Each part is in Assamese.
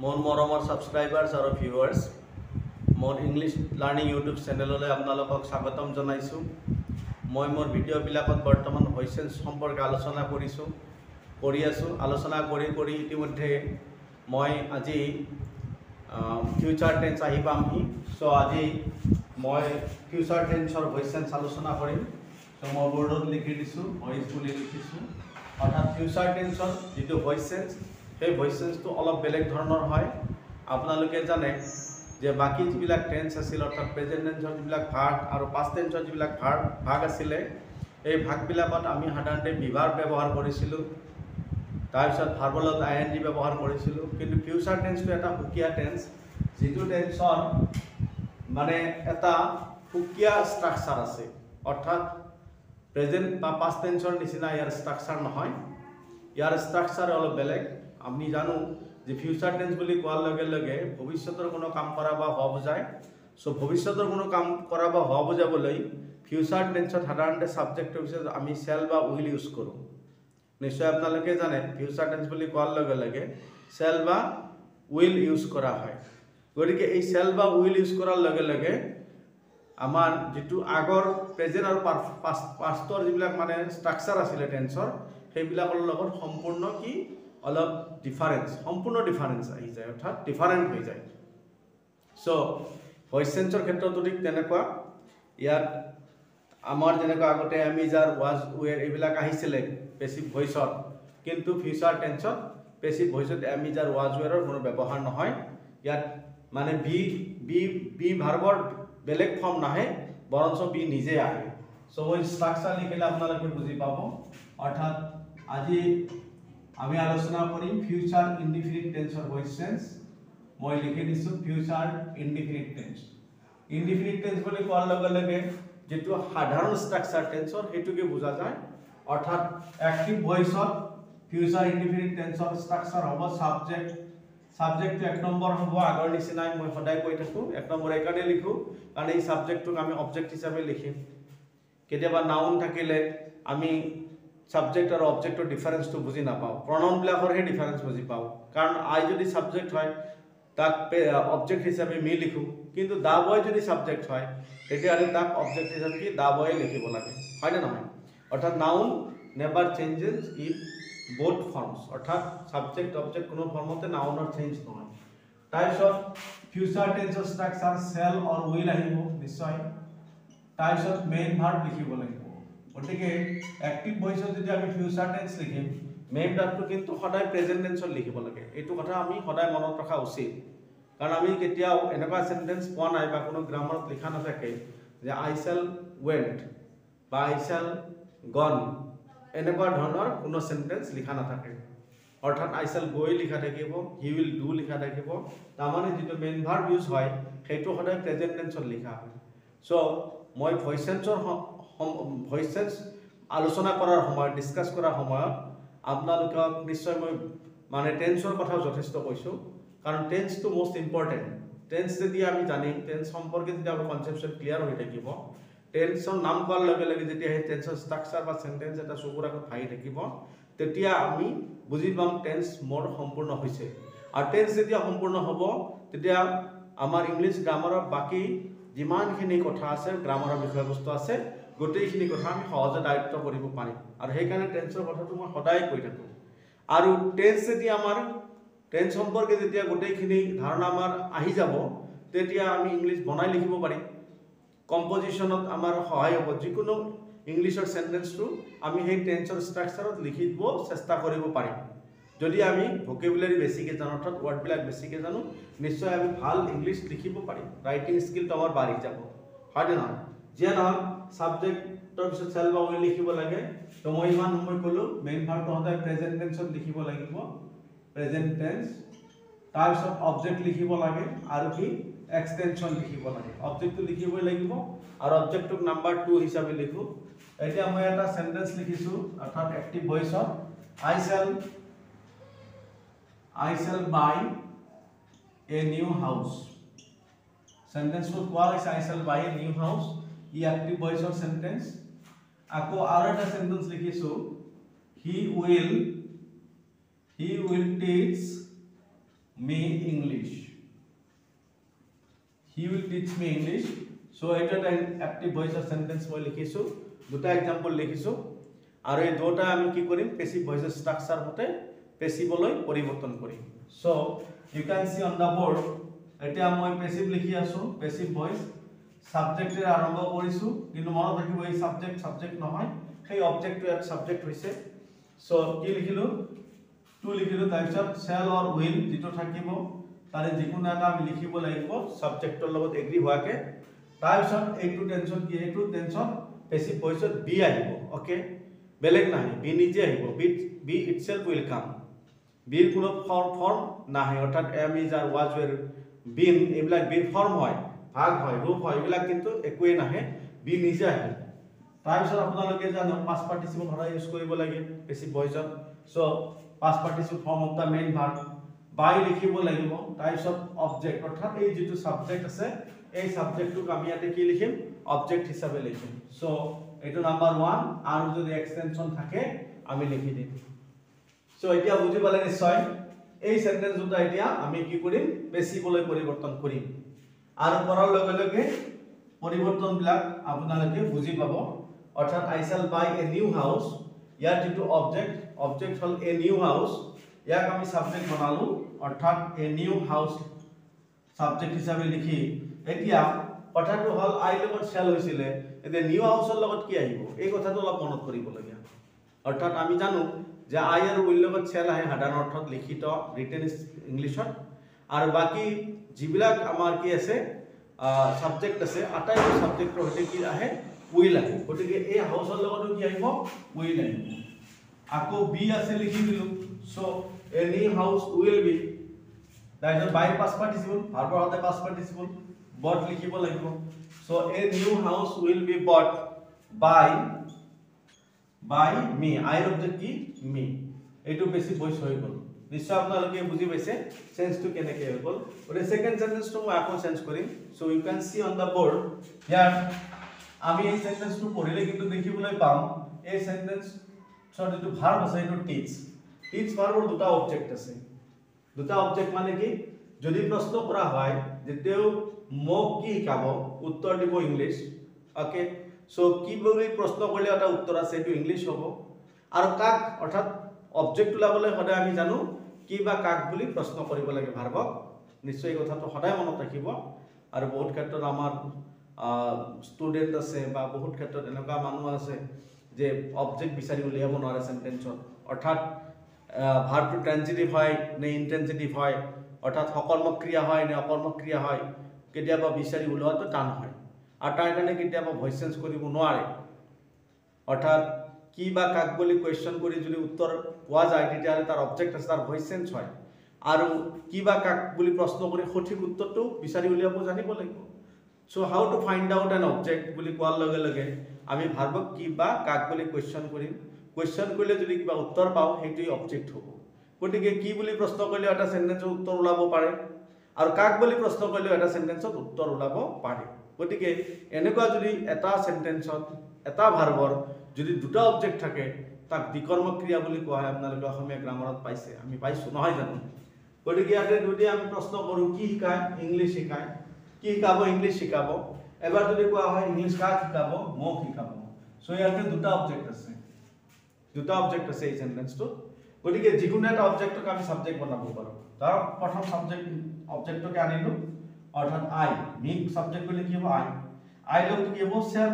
मोर मरমৰ সাবস্ক্ৰাইবাৰ্স और viewers more English learning YouTube चेनेलলৈ আপোনালোকক স্বাগতম জনাইছো। মই মোৰ ভিডিঅ'বিলাকত বৰ্তমান ভয়েস চেঞ্জ সম্পৰ্কে আলোচনা আলোচনা কৰি ইতিমধ্যে মই আজি ফিউচাৰ টেন্স আহি পামহি। সো আজি মই ফিউচাৰ টেন্সৰ ভয়েস চেঞ্জ আলোচনা কৰিম। তো মই বৰ্ডত লিখি দিছো, ভয়েস বুলি লিখিছো। অৰ্থাৎ ফিউচাৰ টেন্সৰ যেটো ভয়েস চেঞ্জ, সেই ভয়েস চেঞ্জটো অলপ বেলেগ ধৰণৰ হয়। আপোনালোকে জানে যে বাকি যিবিলাক টেন্স আছিল, অৰ্থাৎ প্ৰেজেন্ট টেন্সৰ যিবিলাক ভাগ আৰু পাষ্ট টেন্সৰ যিবিলাক ভাগ আছিলে, এই ভাগবিলাকত আমি সাধাৰণতে বিভাৰ ব্যৱহাৰ কৰিছিলোঁ, তাৰপিছত ভাৰ্বৰ লগত ING ব্যৱহাৰ কৰিছিলোঁ। কিন্তু ফিউচাৰ টেন্সটো এটা সুকীয়া টেন্স, যিটো টেন্সৰ মানে এটা সুকীয়া ষ্ট্ৰাকচাৰ আছে। অৰ্থাৎ প্ৰেজেন্ট বা পাষ্ট টেন্সৰ নিচিনা ইয়াৰ ষ্ট্ৰাকচাৰ নহয়, ইয়াৰ ষ্ট্ৰাকচাৰ অলপ বেলেগ। আমি জানো যে ফিউচাৰ টেন্স বুলি কোৱাৰ লগে লগে ভৱিষ্যতৰ কোনো কাম কৰা বা হোৱা বুজায়। সো ভৱিষ্যতৰ কোনো কাম কৰা বা হোৱা বুজাবলৈ ফিউচাৰ টেন্সত সাধাৰণতে সাবজেক্টৰ পিছত আমি শ্যাল বা উইল ইউজ কৰোঁ। নিশ্চয় আপোনালোকে জানে ফিউচাৰ টেন্স বুলি কোৱাৰ লগে লগে শ্যাল বা উইল ইউজ কৰা হয়। গতিকে এই শ্যাল বা উইল ইউজ কৰাৰ লগে লগে আমাৰ যেটো আগৰ প্ৰেজেন্ট আৰু পাষ্টৰ যিবিলাক মানে ষ্ট্ৰাকচাৰ আছিলে টেন্সৰ, সেইবিলাকৰ লগত সম্পূৰ্ণ কি অলপ ডিফাৰেন্স, সম্পূৰ্ণ ডিফাৰেন্স আহি যায়, অৰ্থাৎ ডিফাৰেন্ট হৈ যায়। সো ভয়েস চেঞ্জৰ ক্ষেত্ৰতো ঠিক তেনেকুৱা। ইয়াত আমাৰ যেনেকুৱা আগতে আমি যাৰ ওয়াজ ওৱেৰ এইবিলাক আহিছিলে পেসিভ ভয়েসত, কিন্তু ফিউচাৰ টেন্সত পেসিভ ভয়েসত আমি যাৰ ওয়াজ ওৱেৰৰ কোনো ব্যৱহাৰ নহয়। ইয়াত মানে বি ভাৰ্বৰ বেলেগ ফৰ্ম নাহে, বৰঞ্চ বি নিজে আহে। সো মই ষ্ট্ৰাকচাৰ লিখিলে আপোনালোকে বুজি পাব। অৰ্থাৎ আজি আমি আলোচনা কৰিম ফিউচাৰ ইনডিফিনিট টেন্সৰ ভয়েস চেঞ্জ। মই লিখি দিছো future indefinite tense. Indefinite tense বুলি কোৱাৰ লগে লগে যেটো সাধাৰণ ষ্ট্ৰাকচাৰ টেন্সৰ হেতুকে বুজা যায়। অৰ্থাৎ এক্টিভ ভয়েসত ফিউচাৰ ইনডিফিনিট টেন্সৰ ষ্ট্ৰাকচাৰ হ'ব সাবজেক্টটো এক নম্বৰ হ'ব। আগৰ নিচিনাই মই সদায় কৈ থাকো, এক নম্বৰ এইকাৰণে লিখো কাৰণ এই সাবজেক্টটোক আমি অবজেক্ট হিচাপে লিখিম। কেতিয়াবা নাউন থাকিলে আমি সাবজেক্ট আৰু অবজেক্টৰ ডিফাৰেন্সটো বুজি নাপাওঁ, প্ৰনাউনবিলাকৰহে ডিফাৰেন্স বুজি পাওঁ। কাৰণ আই যদি সাবজেক্ট হয় তাক অবজেক্ট হিচাপে মি লিখো, কিন্তু দা বয় যদি সাবজেক্ট হয় তেতিয়াহ'লে তাক অবজেক্ট হিচাপে কি দা বয়ে লিখিব লাগে, হয়নে নহয়? অৰ্থাৎ noun never changes in both forms. অৰ্থাৎ সাবজেক্ট অবজেক্ট কোনো ফৰ্মতে নাউনৰ চেঞ্জ নহয়। তাৰপিছত ফিউচাৰ টেন্সৰ ষ্ট্ৰাকচাৰ শ্যাল অৰ উইল আহিব নিশ্চয়। তাৰপিছত মেইন ভাৰ্ব লিখিব লাগিব। গতিকে এক্টিভ ভয়েসত যদি আমি ফিউচাৰ টেন্স লিখিম, মেইন ভাৰ্বটো কিন্তু সদায় প্ৰেজেন্ট টেন্সত লিখিব লাগে। এইটো কথা আমি সদায় মনত ৰখা উচিত, কাৰণ আমি কেতিয়াও এনেকুৱা সেন্টেন্স পোৱা নাই বা কোনো গ্ৰামাৰত লিখা নাথাকে যে আই শ্যাল ৱেন্ট বা আই শ্যাল গন, এনেকুৱা ধৰণৰ কোনো সেন্টেন্স লিখা নাথাকে। অৰ্থাৎ আই শ্যাল গৈ লিখা থাকিব, হি উইল ডু লিখা থাকিব। তাৰমানে যেটো মেইন ভাৰ্ব ইউজ হয় সেইটো সদায় প্ৰেজেন্ট টেন্সত লিখা হয়। সো মই ভয়েস চেঞ্জ আলোচনা কৰাৰ সময়ত, ডিসকাস কৰাৰ সময়ত আপোনালোকক নিশ্চয় মই মানে টেন্সৰ কথাও যথেষ্ট কৈছো, কাৰণ টেন্সটো মোস্ট ইম্পৰ্টেন্ট। টেন্স যদি আমি জানিম, টেন্স সম্পৰ্কে যদি আমাৰ কনসেপচন ক্লিয়াৰ হৈ থাকিব, টেন্সৰ নাম কোৱাৰ লগে লগে যেতিয়া সেই টেন্সৰ ষ্ট্ৰাকচাৰ বা সেন্টেন্স এটা চকুৰ আগত ভাহি থাকিব, তেতিয়া আমি বুজি পাম টেন্স মোৰ সম্পূৰ্ণ হৈছে। আৰু টেন্স যেতিয়া সম্পূৰ্ণ হ'ব তেতিয়া আমাৰ ইংলিছ গ্ৰামাৰৰ বাকি যিমানখিনি কথা আছে, গ্ৰামাৰৰ বিষয়বস্তু আছে, গোটেইখিনি কথা আমি সহজে দায়িত্ব কৰিব পাৰিম। আৰু সেইকাৰণে টেন্সৰ কথাটো মই সদায় কৈ থাকো। আৰু টেন্স যেতিয়া আমাৰ টেন্স সম্পৰ্কে যেতিয়া গোটেইখিনি ধাৰণা আমাৰ আহি যাব, তেতিয়া আমি ইংলিছ বনাই লিখিব পাৰিম। কম্পজিশনত আমাৰ সহায় হ'ব। যিকোনো ইংলিছৰ সেন্টেন্সটো আমি সেই টেন্সৰ ষ্ট্ৰাকচাৰত লিখিব চেষ্টা কৰিব পাৰিম। যদি আমি ভোকেবুলাৰি বেছিকে জানো, অৰ্থাৎ ওয়াৰ্ডবিলাক বেছিকে জানো, নিশ্চয় আমি ভাল ইংলিছ লিখিব পাৰিম। ৰাইটিং স্কিলটো আমাৰ বাঢ়ি যাব, হয়নে নহয়? যিয়ে নহওক সাবজেক্টৰ পিছত শ্যাল বা উইল লিখিব লাগে। তো মই ইমান সময় ক'লো মেইন ভাৰ্বটো সদায় প্ৰেজেন্ট টেন্সত লিখিব লাগিব, প্ৰেজেন্ট টেন্স। তাৰপিছত অবজেক্ট লিখিব লাগে আৰু কি এক্সটেনশন লিখিব লাগে। অবজেক্টটো লিখিবই লাগিব আৰু অবজেক্টটোক নাম্বাৰ 2 হিচাপে লিখো। এতিয়া মই এটা সেন্টেন্স লিখিছো, অৰ্থাৎ এক্টিভ ভয়েসত I shall buy a new house. সেন্টেন্সটো কোৱা হৈছে I shall buy a new house, ই এক্টিভ ভয়েসৰ সেন্টেন্স। আকৌ আৰু এটা সেন্টেন্স লিখিছো he will teach me English. He will teach me English. So এটা active voice sentence মই লিখিছো, দুটা एग्जांपल লিখিছো আৰু এই দুটা আমি কি কৰিম passive voice structure মতে passive লৈ পৰিৱৰ্তন কৰিম. So you can see on the board এটা মই passive লিখি আছো, passive voice subject এৰ আৰম্ভ কৰিছো, কিন্তু মনত ৰাখিব এই subject নহয়, সেই object টো এক subject হৈছে. So কি লিখিলো to লিখিলো, তাৰপিছত shall or will যেটো থাকিব তাৰে যিকোনো এটা আমি লিখিব লাগিব সাবজেক্টৰ লগত এগ্ৰি হোৱাকে. তাৰপিছত এইটো টেনশন কি, এইটো টেনশন পেসিভ ভয়েসত বি আহিব. ওকে, বেলেগ নাহে, বি নিজে আহিব, বি ইটসেলফ উইল কাম. বিৰ কোনো ফৰ্ম নাহে, অৰ্থাৎ am is are was were been এইবিলাক বিৰ ফৰ্ম হয়, ভাগ হয়, ৰূপ হয়, এইবিলাক কিন্তু একোৱে নাহে, বি নিজে আহে. তাৰপিছত আপোনালোকে জানো পাস্ট পাৰ্টিসিপল সদায় ইউজ কৰিব লাগে পেসিভ ভয়েসত. So past participle form of the main verb by লিখিব লাগিব. তাৰপিছত অবজেক্ট, অৰ্থাৎ এই যেটো সাবজেক্ট আছে এই সাবজেক্টটোক আমি ইয়াতে কি লিখিম অবজেক্ট হিচাপে লিখিম. সো এটো নাম্বার 1 আৰু যদি এক্সটেনশন থাকে আমি লিখি দিম. সো এতিয়া বুজি পালে নিশ্চয়. এই সেন্টেন্স দুটা এতিয়া আমি কি কৰিম পেসিভলৈ পৰিৱৰ্তন কৰিম আৰু কৰাৰ লগে লগে পৰিৱৰ্তনবিলাক আপোনালোকে বুজি পাব. অৰ্থাৎ I shall buy a new house, ইয়াৰ যেটো object hall a new house, ইয়াক আমি সাবজেক্ট বনালো, অৰ্থাৎ a new house সাবজেক্ট হিচাপে লিখি এতিয়া কথাটো হল আই লগত shall হৈছিলে, এতিয়া নিউ হাউসৰ লগত কি আহিব এই কথাটো অলপ মনত কৰিব লাগে. অৰ্থাৎ আমি জানো যে আই আৰু উইল লগত shall আহে সাধাৰণ অৰ্থত লিখিত ৰিটেন ইংলিশত, আৰু বাকি যিবিলাক আমাৰ কি আছে সাবজেক্ট আছে আটাইবোৰ সাবজেক্টৰ সৈতে কি আহে উইল আহে. গতিকে এই হাউসৰ লগতো কি আহিব উইল আহিব. আকৌ বি আছে লিখি দিলো. So any house will be, তাৰপিছত বাই পাস্ট পাৰ্টিসিপল, ভাৰ্বৰ হতে পাস্ট পার্টিসিপল বট লিখিব লাগিব. So a new house will be bought by মি, আইৰ অবজেক্ট কি মি. এইটো বেছি ভয়েস হৈ গল, নিশ্চয় আপোনালোকে বুজি পাইছে চেঞ্জটো কেনেকৈ হৈ গল. ওৰে সেকেন্ড সেন্টেন্সটো মই আকৌ চেঞ্জ কৰিম. So you can see on the board here আমি এই সেন্টেন্সটো পঢ়িলে কিন্তু দেখিবলৈ পাম এই সেন্টেন্সৰ যেটো ভাৰ্ব আছে এইটো টিচ ভাৰ্বৰ দুটা অবজেক্ট আছে. দুটা অবজেক্ট মানে কি, যদি প্ৰশ্ন কৰা হয় যে তেওঁ মোক কি শিকাব, উত্তৰ দিব ইংলিশ. ওকে, সো কি বুলি প্ৰশ্ন কৰিলে এটা উত্তৰ আছে এইটো ইংলিশ হ'ব. আৰু কাক অৰ্থাৎ অবজেক্ট ওলাবলৈ সদায় আমি জানো কি বা কাক বুলি প্ৰশ্ন কৰিব লাগে ভাৰ্বক. নিশ্চয় এই কথাটো সদায় মনত ৰাখিব. আৰু বহুত ক্ষেত্ৰত আমাৰ ষ্টুডেন্ট আছে বা বহুত ক্ষেত্ৰত এনেকুৱা মানুহ আছে যে অবজেক্ট বিচাৰি উলিয়াব নোৱাৰে সেন্টেন্সত. অৰ্থাৎ ভাৰ্বটো ট্ৰানজিটিভ হয় নে ইনট্ৰানজিটিভ হয়, অৰ্থাৎ সকৰ্মক ক্ৰিয়া হয় নে অকৰ্মক ক্ৰিয়া হয়, কেতিয়াবা বিচাৰি উলোৱাটো টান হয়. আৰু তাৰ কাৰণে কেতিয়াবা ভয়েস চেঞ্জ কৰিব নোৱাৰে. অৰ্থাৎ কি বা কাক বুলি কোৱেশ্চন কৰি যদি উত্তৰ পোৱা যায় তেতিয়াহ'লে তাৰ অবজেক্ট আছে, তাৰ ভয়েস চেঞ্জ হয়. আৰু কি বা কাক বুলি প্ৰশ্ন কৰি সঠিক উত্তৰটো বিচাৰি উলিয়াব জানিব লাগিব. So how to find out an object বুলি কোৱাৰ লগে লগে আমি ভাৰ্বক কি বা কাক বুলি কোৱেশ্চন কৰিম. কোৱেশ্চন কৰিলে যদি কিবা উত্তৰ পাও সেইটোই অবজেক্ট হ'ব. গতিকে কি বুলি প্ৰশ্ন কৰিলে এটা সেন্টেন্সৰ উত্তৰ ওলাব পাৰে, আৰু কাক বুলি প্ৰশ্ন কৰিলে এটা সেন্টেন্সৰ উত্তৰ ওলাব পাৰে. গতিকে এনেকুৱা যদি এটা সেন্টেন্সত এটা ভাৰ্বৰ যদি দুটা অবজেক্ট থাকে তাক দ্বিকৰ্মক ক্ৰিয়া বুলি কোৱা হয়. আপোনালোকে অসমীয়া গ্ৰামাৰত পাইছে, আমি পাইছো নহয় জানো. গতিকে ইয়াতে যদি আমি প্ৰশ্ন কৰো কি শিকায়, ইংলিশ শিকায়, কি শিকাব ইংলিশ শিকাব. এবাৰ যদি কোৱা হয় ইংলিশ কাক শিকাব, মোক শিকাব. সো ইয়াতে দুটা অবজেক্ট আছে, দুটা অবজেক্ট আছে এই সেন্টেন্সটো. গতিকে যিকোনো এটা অবজেক্টক আমি সাবজেক্ট বনাব পাৰো. তাৰ প্ৰথম সাবজেক্ট অবজেক্টকে আনিলো, অৰ্থাৎ আই, মি সাবজেক্ট বুলি কি হ'ব আই লগত কি হ'ব শ্যাল.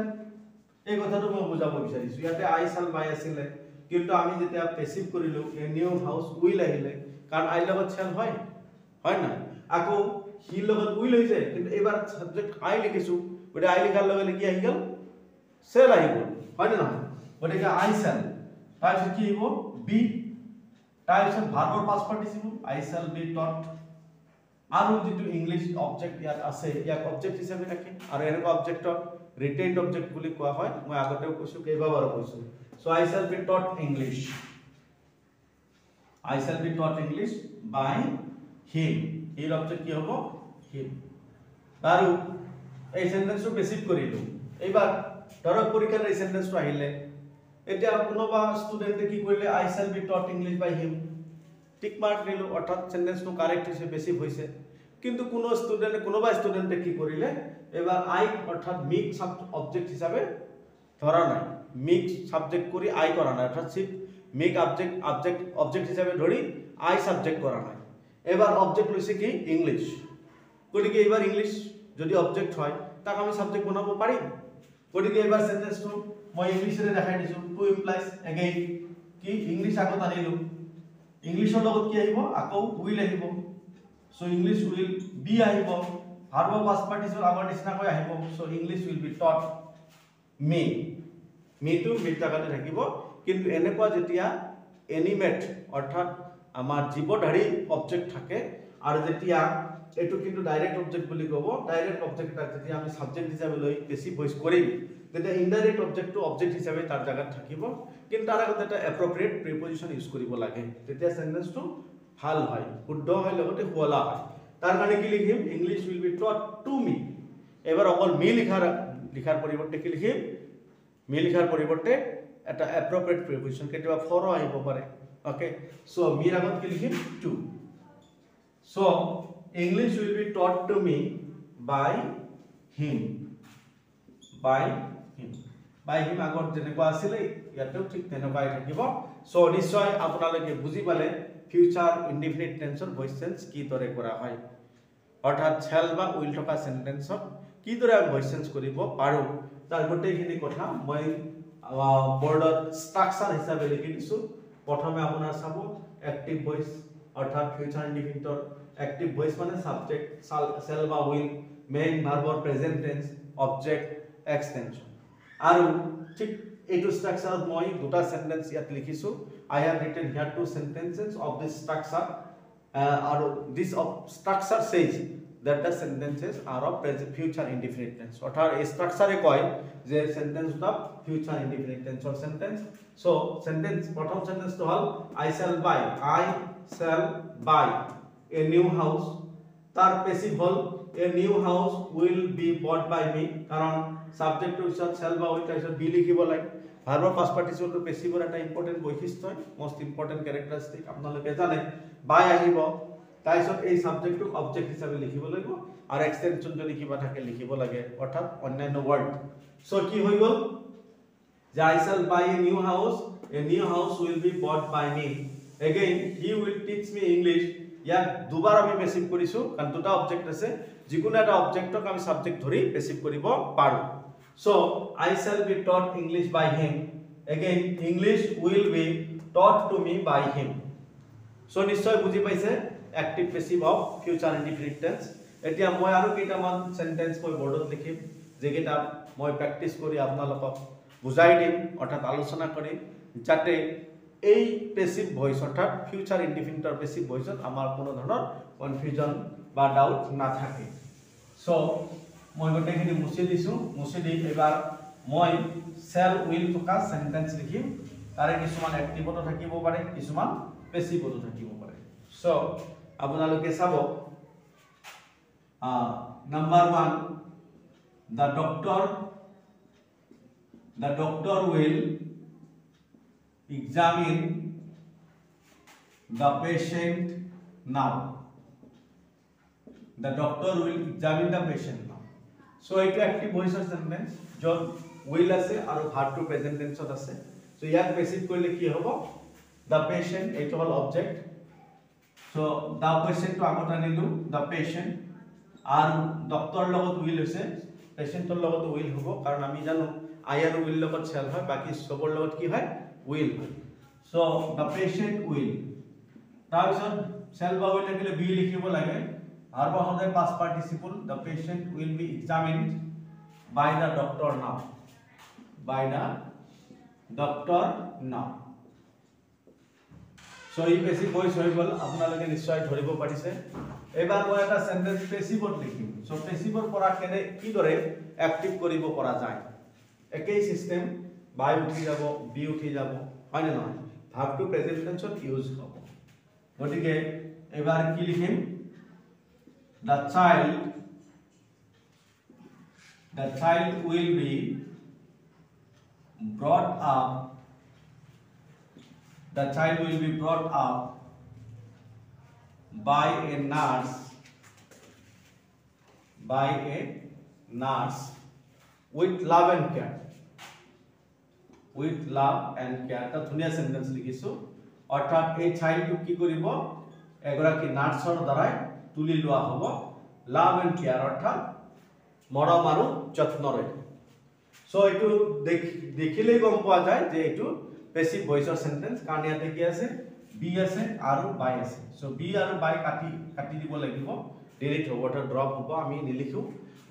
এই কথাটো মই বুজাব বিচাৰিছো. ইয়াতে আই শ্যাল বাই আছিলে, কিন্তু আমি যেতিয়া পেসিভ কৰিলো এ নিউ হাউস উইল আহিলে, কাৰণ আই লগত শ্যাল হয় না. আকৌ হি লগত উইল হৈ যায়, কিন্তু এবাৰ সাবজেক্ট আই লিখিছো, গতিকে আই লিখাৰ লগে লগে কি আহি গ'ল শ্যাল আহি গ'ল, হয় না নহয়. গতিকে আই শ্যাল, তাৰপিছত কি হ'ব বি, তাৰপিছত ভাৰ্বৰ past participle I shall be taught, আৰু যেটো ইংলিশ অবজেক্ট ইয়াত আছে ইয়াক অবজেক্ট হিচাপে ৰাখিম. আৰু এনেকুৱা অবজেক্টক ৰিটেইনড অবজেক্ট বুলি কোৱা হয়. মই আগতেও কৈছো, কেইবাবাৰো কৈছো. So I shall be taught English, I shall be taught English by him. হিৰ অবজেক্ট কি হ'ব হিম. আৰু এই সেন্টেন্সটো বেসিভ কৰিলো. এইবাৰ ধৰক পৰীক্ষাত এই সেন্টেন্সটো আহিলে, এতিয়া কোনোবা ষ্টুডেন্টে কি কৰিলে I shall be taught English by him, tick mark দিলোঁ অৰ্থাৎ সেন্টেন্সটো কাৰেক্ট হৈছে পেসিভ হৈছে কিন্তু কোনোবা ষ্টুডেণ্টে কি কৰিলে এবাৰ আই অৰ্থাৎ মিক্স অবজেক্ট হিচাপে ধৰা নাই মিক্স সাবজেক্ট কৰি আই কৰা নাই অৰ্থাৎ সিপ মিক অবজেক্ট হিচাপে ধৰি আই সাবজেক্ট কৰা নাই এবাৰ অবজেক্ট লৈছে কি ইংলিশ গতিকে এবাৰ ইংলিশ যদি অবজেক্ট হয় তাক আমি সাবজেক্ট বনাব পাৰিম গতিকে এবাৰ সেন্টেন্সটো মই ইংলিশৰে দেখাই দিছো টু ইমপ্লাইজ এগেইন কি ইংলিশ আগত আনিলো ইংলিশৰ লগত কি আহিব আকৌ উইল আহিব সো ইংলিশ উইল বি আহিব ভাৰ্ব পাস্ট পাৰ্টিসিপল আমাৰ নিচিনাকৈ আহিব so English will be taught me to মিৰ জাগাতে থাকিব কিন্তু এনেকুৱা যেতিয়া এনিমেট অৰ্থাৎ আমাৰ জীৱধাৰী অবজেক্ট থাকে আৰু যেতিয়া এটো কিন্তু ডাইৰেক্ট অবজেক্ট বুলি ক'ব ডাইৰেক্ট অবজেক্ট যেতিয়া আমি সাবজেক্ট হিচাপে লৈ বেছি ভয়েস কৰিম তেতিয়া ইনডাইৰেক্ট অবজেক্টটো অবজেক্ট হিচাপে তাৰ জাগাত থাকিব কিন্তু তাৰ আগতে এটা এপ্ৰোপ্ৰিয়েট প্ৰিপজিশন ইউজ কৰিব লাগে তেতিয়া সেন্টেন্সটো ভাল হয় শুদ্ধ হয় লগতে শুৱলা হয় তাৰ কাৰণে কি লিখিম English will be taught to me এবাৰ অকল মি লিখাৰ পৰিৱৰ্তে কি লিখিম মি লিখাৰ পৰিৱৰ্তে এটা এপ্ৰোপ্ৰিয়েট প্ৰিপজিশন কেতিয়াবা ফৰ আহিব পাৰে ওকে সো মিৰ আগত কি লিখিম to so English will be taught to me by him by him আগত যেনেকুৱা আছিল ইয়াতেও ঠিক তেনেকুৱাই থাকিব সো নিশ্চয় আপোনালোকে বুজি পালে ফিউচাৰ ইনডিফিনিট টেন্সৰ ভয়েস চেঞ্জ কি দৰে কৰা হয় অৰ্থাৎ shall বা will থকা সেন্টেন্সত কি দৰে আমি ভয়েস চেঞ্জ কৰিব পাৰো তাৰ গোটেইখিনি কথা মই বৰ্ডত স্ট্ৰাকচাৰ হিচাপে লিখি দিছো প্ৰথমে আপোনাৰ চাব এক্টিভ ভয়েস অৰ্থাৎ ফিউচাৰ ইনডিফিনিটৰ एक्टिव वॉइस माने सब्जेक्ट shall বা will মেইন ভাৰ্বৰ প্ৰেজেন্ট টেন্স অবজেক্ট এক্সটেনশন আৰু ঠিক এইটো স্ট্ৰাকচাৰত মই দুটা সেন্টেন্স ইয়াত লিখিছো I have written here two sentences of this structure আৰু this structure says that the sentences are of future indefinite tense অৰ্থাৎ এই স্ট্ৰাকচাৰে কয় যে সেন্টেন্সটা future indefinite tense or sentence so sentence প্ৰথম সেন্টেন্সটো হল I shall buy a new house tar passive hol a new house will be bought by me karon subject to shall ba with is be likhibo like verb past participle to passive or eta important boikhishtya most important characteristic apnaloke jane by ahibo taisot ei subject to object hisabe likhibo lagibo ar extension jodi kiba thake likhibo lage orthat onnyanyo word so ki hoi gol je I shall buy a new house will be bought by me again he will teach me English या দুবার আমি পেসিভ কৰিছো কাৰণ দুটা অবজেক্ট আছে যিকোনো এটা অবজেক্টক আমি সাবজেক্ট ধৰি পেসিভ কৰিব পাৰো so I shall be taught English by him again English will be taught to me by him so নিশ্চয় বুজি পাইছে active passive of future indefinite tense এতিয়া মই আৰু কেইটামান সেন্টেন্স মই বৰ্ডত লিখিম যেকেইটা মই প্ৰ্যাকটিস কৰি আপোনালোকক বুজাই দিম অৰ্থাৎ আলোচনা কৰি যাতে এই পেসিভ ভয়েস অৰ্থাৎ ফিউচাৰ ইনডিফিনিটৰ পেসিভ ভয়েসত আমাৰ কোনো ধৰণৰ কনফিউজন বা ডাউট না থাকে সো মই গটেখিনি মুছি দিছো মুছি দি এবাৰ মই shall will থকা সেন্টেন্স লিখিম তাৰে কিছুমান অ্যাক্টিভটো থাকিব পাৰে কিছুমান পেসিভটো থাকিব পাৰে সো আপোনালোকে চাব number 1 the doctor will examine the patient now the doctor will examine the patient now so eto active voice sentence jod will ase aru verb to present tense ot ase so yak passive korile ki hobo the patient eto hol object so the patient to agot anilu the patient aru doctor logot will ase patient tor logot will hobo karon ami jano I aru will logot shall hoy baki sobor logot ki hoy will so the patient will tarpor shall ba will likile be likhibo lage verb hoday past participle the patient will be examined by the doctor now so এই পেসিভ ভয়েস হৈ গল আপোনালোকে নিশ্চয় ধৰিব পাৰিছে এবাৰ মই এটা সেন্টেন্স পেসিভত লিখিম সো পেসিভৰ পৰা কেনে কি দৰে অ্যাক্টিভ কৰিব পৰা যায় একেই সিস্টেম বাই উঠি যাব বি উঠি যাব হয় না নহয় ভার্ব টু প্রেজেন্ট টেন্সত ইউজ হ'ব গটিকে এবাৰ কি লিখিম the child will be brought up by a nurse with love and care, with love and care এটা ধুনিয়া সেন্টেন্স লিখিছো অর্থাৎ এই চাইল্ডটো কি কৰিব এগৰাকী নাৰ্ছৰ দ্বাৰাই তুলি লোৱা হ'ব লাভ এণ্ড কেয়াৰ অৰ্থাৎ মৰম আৰু যত্নৰে সো এটো দেখিলেই গম পোৱা যায় যে এটো পেসিভ ভয়েসৰ সেন্টেন্স কাৰণ ইয়াতে কি আছে বি আছে আৰু বাই আছে সো বি আৰু বাই কাটি দিব লাগিব ডিলিট হ'ব অৰ্থাৎ ড্ৰপ হ'ব আমি নিলিখো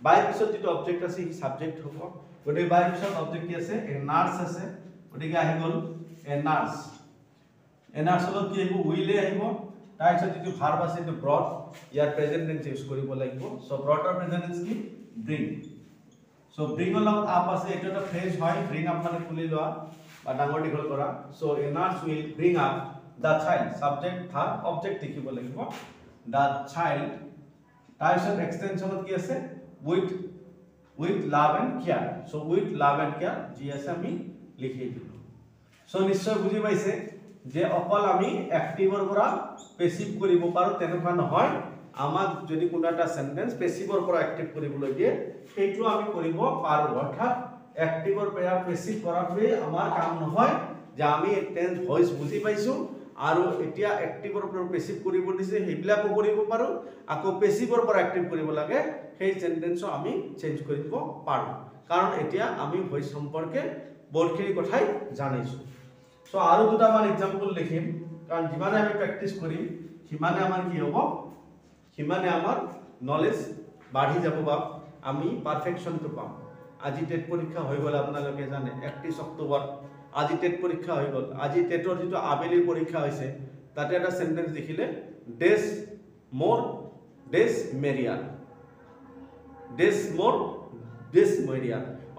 বাই পিছত যেটো অবজেক্ট আছে ই সাবজেক্ট হ'ব গটে বাই পিছত অবজেক্ট কি আছে এ নাৰ্স আছে গটিকে আহি গল এ নাৰ্স লগত কি আহিব উইলে আহিব তাৰ পিছত যেটো ভাৰ্ব আছে এটো ব্ৰট ইয়াৰ প্ৰেজেন্ট টেন্স ইউজ কৰিব লাগিব সো ব্ৰটৰ প্ৰেজেন্ট টেন্স কি ব্ৰিং সো ব্ৰিংৰ লগত আপ আছে এটো এটা ফ্ৰেজ হয় ব্ৰিং আপ মানে খুলি লোৱা বা ডাঙৰ দীঘল কৰা so a nurse will bring up the child subject verb object দেখিব লাগিব দা চাইল্ড তাৰ পিছত এক্সটেনশনত কি আছে with love and care so with love and care ji ase ami likhi dilu so nishoy buji paise je okol ami active or pora passive koribo paro tenokha nohoy amak jodi kuna ta sentence passive or pora active koriboloi die eitu ami koribo paro orthat active or pora passive korate amar kaam nohoy je ami tense voice buji paisu আৰু এতিয়া এক্টিভৰ পৰা পেসিভ কৰিব দিছে হেবিলাকো কৰিব পাৰো আকৌ পেসিভৰ পৰা এক্টিভ কৰিব লাগে সেই সেন্টেন্সও আমি চেঞ্জ কৰিব পাৰো কাৰণ এতিয়া আমি ভয়েস সম্পৰ্কে বহুতখিনি কথাই জানিছো সো আৰু দুটা মান एग्जांपल লিখিম কাৰণ যিমানে আমি প্ৰ্যাকটিস কৰিম সিমানে আমাৰ কি হ'ব সিমানে আমাৰ নলেজ বাঢ়ি যাব বা আমি পাৰফেকশনটো পাম আজি টেট পৰীক্ষা হৈ গল আপোনালোকে জানে 31 অক্টোবৰ আজি টেট পৰীক্ষা হৈ গল আজি টেটৰ যেটো আবেলিৰ পৰীক্ষা হৈছে তাতে এটা সেন্টেন্স দেখিলে ডেস মোর ডেস মেরিয়ার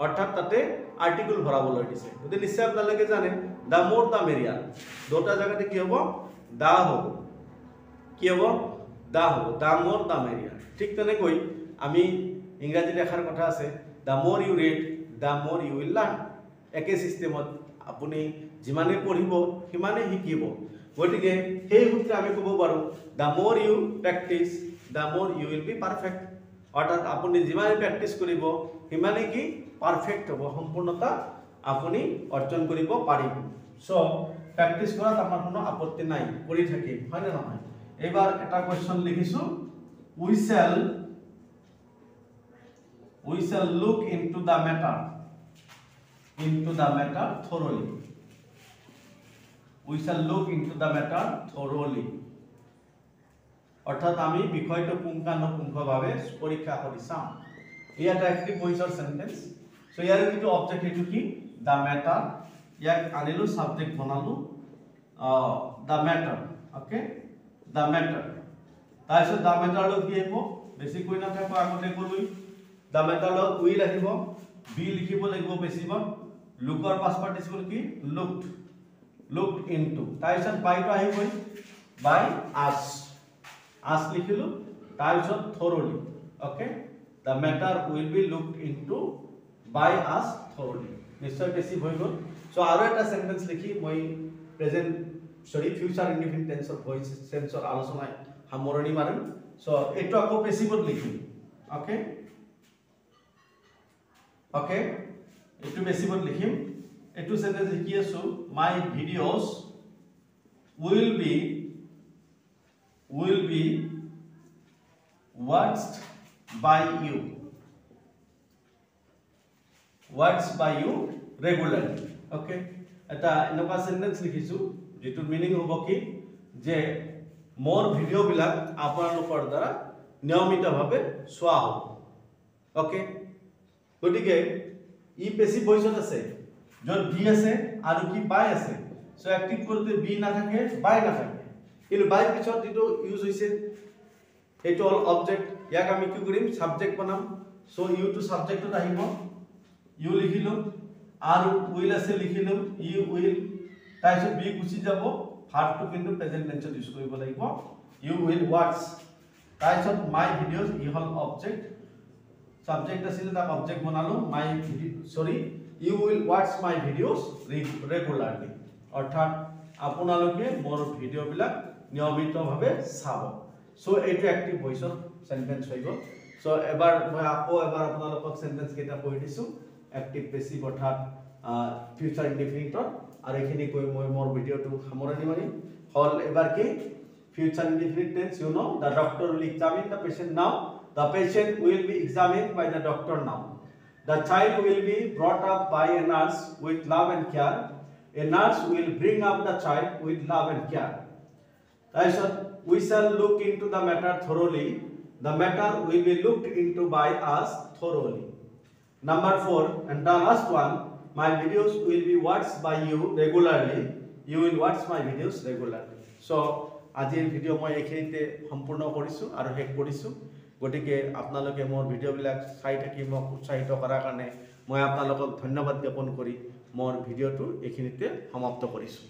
অর্থাৎ তাতে আর্টিকেল ভরাবলৈ দিছে গতে নিশ্চয় আপোনালোকে জানে দা মোর দা মেরিয়ার দুটা জায়গাতে কি হ'ব দা হ'ব কি হ'ব দা হ'ব দা মোর দা মেরিয়ার ঠিক তেনেকৈ আমি ইংৰাজীত এখাৰ কথা আছে দা মোৰ ইউ ৰিড দা মোৰ ইউ উইল লাৰ্ন একে সিস্টেমত আপুনি যিমানে পঢ়িব সিমানে শিকিব গতিকে সেই সূত্ৰে আমি ক'ব পাৰো দা মোৰ ইউ প্ৰ্যাকটিস দা মোৰ ইউ উইল বি পাৰফেক্ট অৰ্থাৎ আপুনি যিমানে প্ৰ্যাকটিস কৰিব সিমানে কি পাৰফেক্ট হ'ব সম্পূৰ্ণতা আপুনি অৰ্জন কৰিব পাৰিব সো প্ৰ্যাকটিস কৰাত আমাৰ কোনো আপত্তি নাই কৰি থাকিম হয় না নহয় এবাৰ এটা কোৱেশ্চন লিখিছো we shall look into the matter thoroughly we shall look into the matter thoroughly অর্থাৎ আমি বিষয়টো পুঙ্খানুপুঙ্খভাৱে পৰীক্ষা কৰি চাম এটা অ্যাক্টিভ ভয়েসৰ সেন্টেন্স সো ইয়াৰ কিটো অবজেক্ট এটো কি দা ম্যাটাৰ ইয়াক আনিলো সাবজেক্ট বনালো দা ম্যাটাৰ ওকে দা ম্যাটাৰ তাৰপিছত দা ম্যাটাৰ লগ কি আহিব বেছি কৈ না থাকো আগতে কলুই দা ম্যাটাৰ লগ উইল আহিব বি লিখিব লাগিব বেছিবা লুকৰ পাস্ট পাৰ্টিসিপল কি looked into তাৰপিছত বাইটো আহিব বাই আস লিখিলো তাৰপিছত thoroughly okay the matter will be looked into by us thoroughly নিশ্চয় পেসিভ হৈ গল সো আৰু এটা সেন্টেন্স লিখি মই ফিউচাৰ ইনডিফিনিট টেন্সৰ ভয়েস সেন্সৰ আলোচনা সামৰণি মাৰিম সো এটো আকৌ পেসিভত লিখিম ওকে এটো পেসিভত লিখিম এটো সেন্টেন্স লিখি আছো my videos will be watched by you regularly okay এটা এনেকুৱা সেন্টেন্স লিখিছো যেটো মিনিং হ'ব কি যে মোৰ ভিডিও বিলাক আপোনালোকৰ দ্বাৰা নিয়মিতভাৱে চোৱা হ'ব ওকে গতিকে ই পেসিভ ভয়েসত আছে যত বি আছে আৰু কি বাই আছে সো অ্যাক্টিভ করতে বি না থাকে বাই না থাকে কিন্তু বাই পিছত যেটো ইউজ হৈছে এটো অল অবজেক্ট ইয়াক আমি কি কৰিম সাবজেক্ট বনাম সো ইউ টু সাবজেক্টত আহিব ইউ লিখিলো আৰু উইল আছে লিখিলো ইউ উইল তাৰপিছত বি গুচি যাব ভাৰ্বটো কিন্তু প্ৰেজেন্ট টেন্সত ইউজ কৰিব লাগিব ইউ উইল ওয়াচ তাৰপিছত মাই ভিডিওস ই হল অবজেক্ট সাবজেক্ট আছিল তাক অবজেক্ট বনালো you will watch my videos regularly অর্থাৎ আপোনালোকে মোৰ ভিডিও বিলাক নিয়মিতভাৱে চাব সো এইটো অ্যাক্টিভ ভয়েসৰ সেন্টেন্স হৈ গ'ল সো এবাৰ মই আকৌ এবাৰ আপোনালোকক সেন্টেন্স কেইটা কৈ দিছো অ্যাক্টিভ পেসিভ অৰ্থাৎ ফিউচাৰ ইনডিফিনিটৰ আৰু এইখিনি কৈ মই মোৰ ভিডিওটো সামৰণি মাৰিম হল এবাৰ কি future indefinite tense you know the doctor will examine the patient now the patient will be examined by the doctor now the child will be brought up by a nurse with love and care a nurse will bring up the child with love and care so we shall look into the matter thoroughly the matter will be looked into by us thoroughly number 4 and the last one my videos will be watched by you regularly you will watch my videos regularly so আজিৰ ভিডিও মই এইখিনিতে সম্পূৰ্ণ কৰিছো আৰু শেষ কৰিছো গটিকে আপোনালোকে মোৰ ভিডিওবিলাক চাই থাকি মোক উৎসাহিত কৰাৰ কাৰণে মই আপোনালোকক ধন্যবাদ জ্ঞাপন কৰি মোৰ ভিডিওটো এইখিনিতে সমাপ্ত কৰিছো